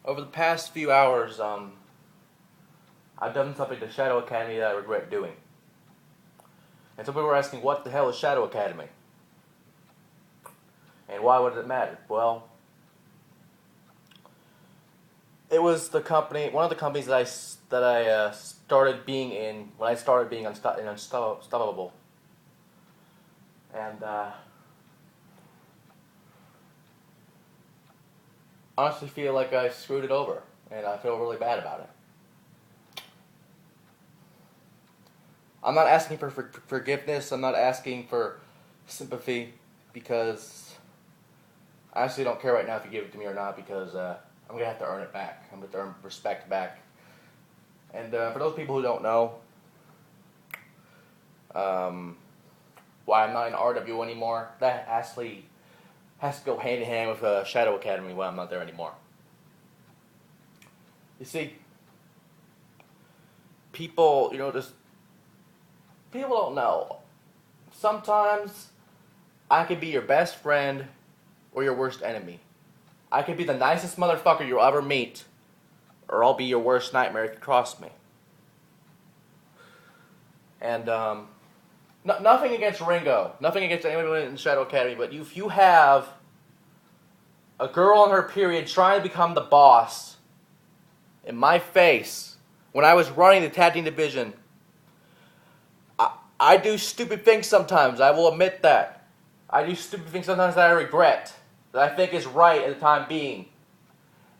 Over the past few hours, I've done something to Shadow Academy that I regret doing. And some people were asking, what the hell is Shadow Academy? And why would it matter? Well, it was the company, one of the companies that I started being in when I started being Unstoppable. And honestly feel like I screwed it over, and I feel really bad about it. I'm not asking for forgiveness. I'm not asking for sympathy, because I actually don't care right now if you give it to me or not, because I'm going to have to earn it back. I'm going to earn respect back. And for those people who don't know why I'm not in RW anymore, that actually has to go hand in hand with Shadow Academy, why I'm not there anymore. You see, people, people don't know. Sometimes I could be your best friend or your worst enemy. I could be the nicest motherfucker you'll ever meet, or I'll be your worst nightmare if you cross me. And nothing against Ringo, nothing against anyone in Shadow Academy, but if you have a girl on her period trying to become the boss in my face when I was running the tag team division, I do stupid things sometimes. I will admit that. I do stupid things sometimes that I regret, that I think is right at the time being.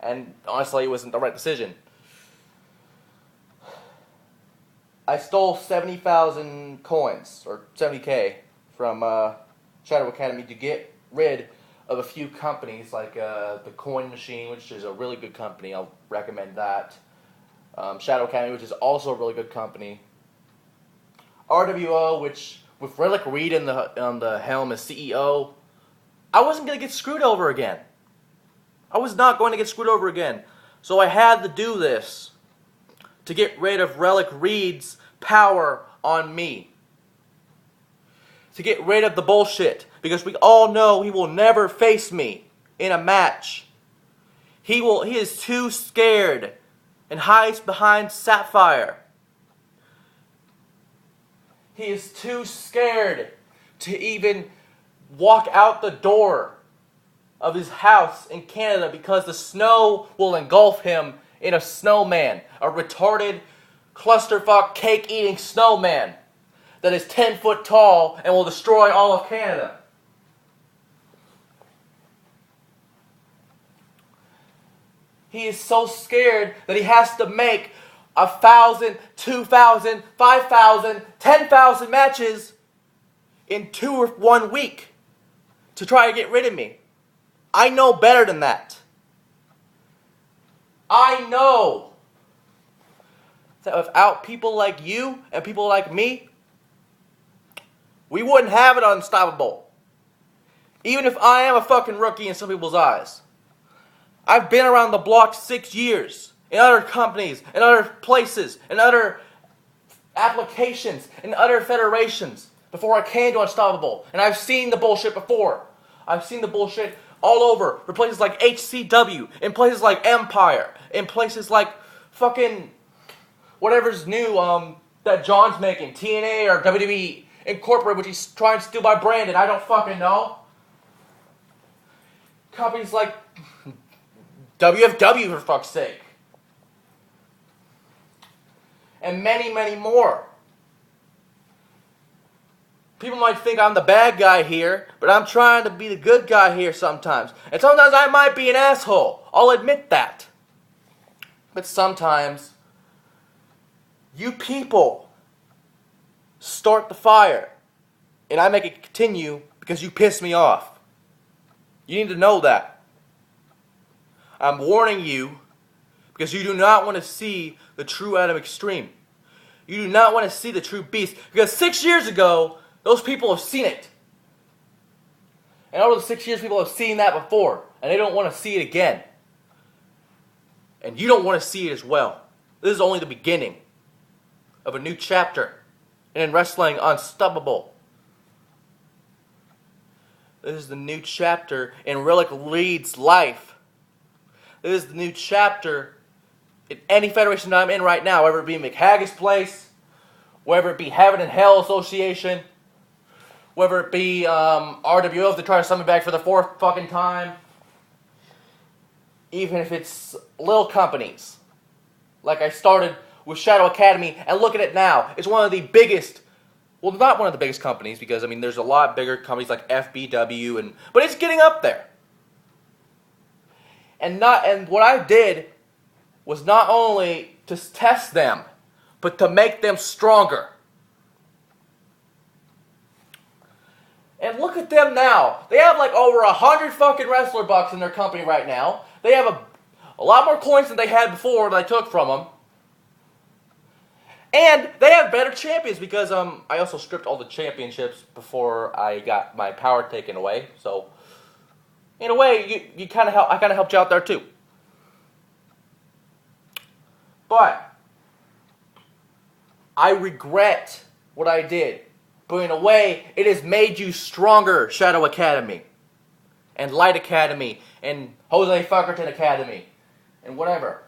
And honestly, it wasn't the right decision. I stole 70,000 coins, or 70K, from Shadow Academy to get rid of a few companies, like the Coin Machine, which is a really good company. I'll recommend that. Shadow Academy, which is also a really good company. RWO, which with Relic Reed on the helm as CEO, I wasn't going to get screwed over again. I was not going to get screwed over again. So I had to do this to get rid of Relic Reed's power on me. To get rid of the bullshit. Because we all know he will never face me in a match. He is too scared and hides behind Sapphire. He is too scared to even walk out the door of his house in Canada, because the snow will engulf him in a snowman. A retarded, clusterfuck, cake-eating snowman that is 10 foot tall and will destroy all of Canada. He is so scared that he has to make 1,000, 2,000, 5,000, 10,000 matches in 2 or 1 week to try to get rid of me. I know better than that. I know that without people like you and people like me, we wouldn't have it Unstoppable. Even if I am a fucking rookie in some people's eyes. I've been around the block 6 years. In other companies, in other places, in other applications, in other federations before I came to Unstoppable. And I've seen the bullshit before. I've seen the bullshit all over. In places like HCW, in places like Empire, in places like fucking whatever's new that John's making, TNA or WWE Incorporated, which he's trying to steal by Brandon. I don't fucking know. Companies like WFW, for fuck's sake. And many, many more. People might think I'm the bad guy here, but I'm trying to be the good guy here sometimes. And sometimes I might be an asshole. I'll admit that. But sometimes, you people start the fire. And I make it continue because you piss me off. You need to know that. I'm warning you because you do not want to see the true Adam Extreme. You do not want to see the true beast. Because 6 years ago, those people have seen it. And over the 6 years, people have seen that before. And they don't want to see it again. And you don't want to see it as well. This is only the beginning of a new chapter in Wrestling Unstoppable. This is the new chapter in Relic Reed's life. This is the new chapter in any federation that I'm in right now, whether it be McHaggis Place, whether it be Heaven and Hell Association, whether it be RWO if they try to summon back for the 4th fucking time, even if it's little companies. Like I started with Shadow Academy, and look at it now. It's one of the biggest, well, not one of the biggest companies, because, I mean, there's a lot bigger companies like FBW, but it's getting up there. And what I did was not only to test them, but to make them stronger. And look at them now. They have like over 100 fucking wrestler bucks in their company right now. They have a lot more coins than they had before that I took from them. And they have better champions because I also stripped all the championships before I got my power taken away. So in a way, I kind of helped you out there too. But I regret what I did. But in a way, it has made you stronger, Shadow Academy, and Light Academy, and Jose Fuckerton Academy, and whatever.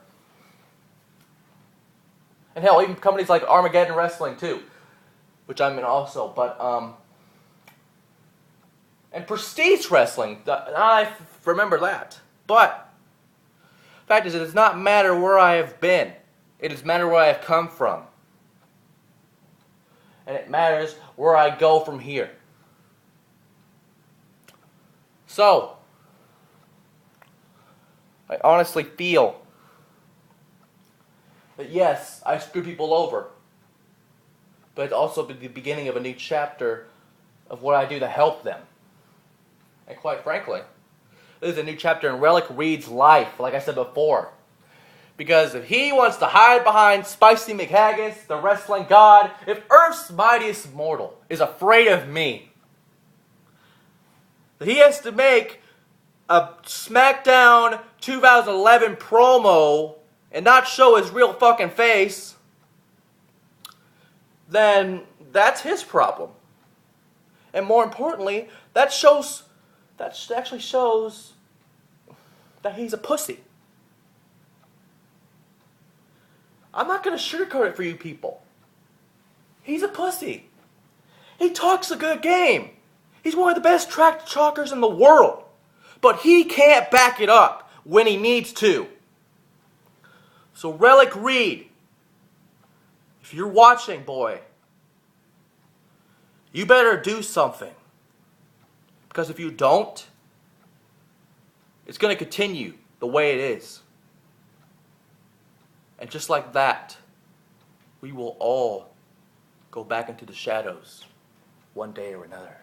And hell, even companies like Armageddon Wrestling too, which I'm in also. But and Prestige Wrestling, I remember that. But the fact is, it does not matter where I have been. It does matter where I have come from. And it matters where I go from here. So, I honestly feel that yes, I screw people over. But it's also the beginning of a new chapter of what I do to help them. And quite frankly, this is a new chapter in Relic Reed's life, like I said before. Because if he wants to hide behind Spicy McHaggis, the wrestling god, if Earth's mightiest mortal is afraid of me, he has to make a SmackDown 2011 promo and not show his real fucking face, then that's his problem. And more importantly, that actually shows that he's a pussy. I'm not going to sugarcoat it for you people. He's a pussy. He talks a good game. He's one of the best track talkers in the world. But he can't back it up when he needs to. So Relic Reed, if you're watching, boy, you better do something. Because if you don't, it's going to continue the way it is. And just like that, we will all go back into the shadows one day or another.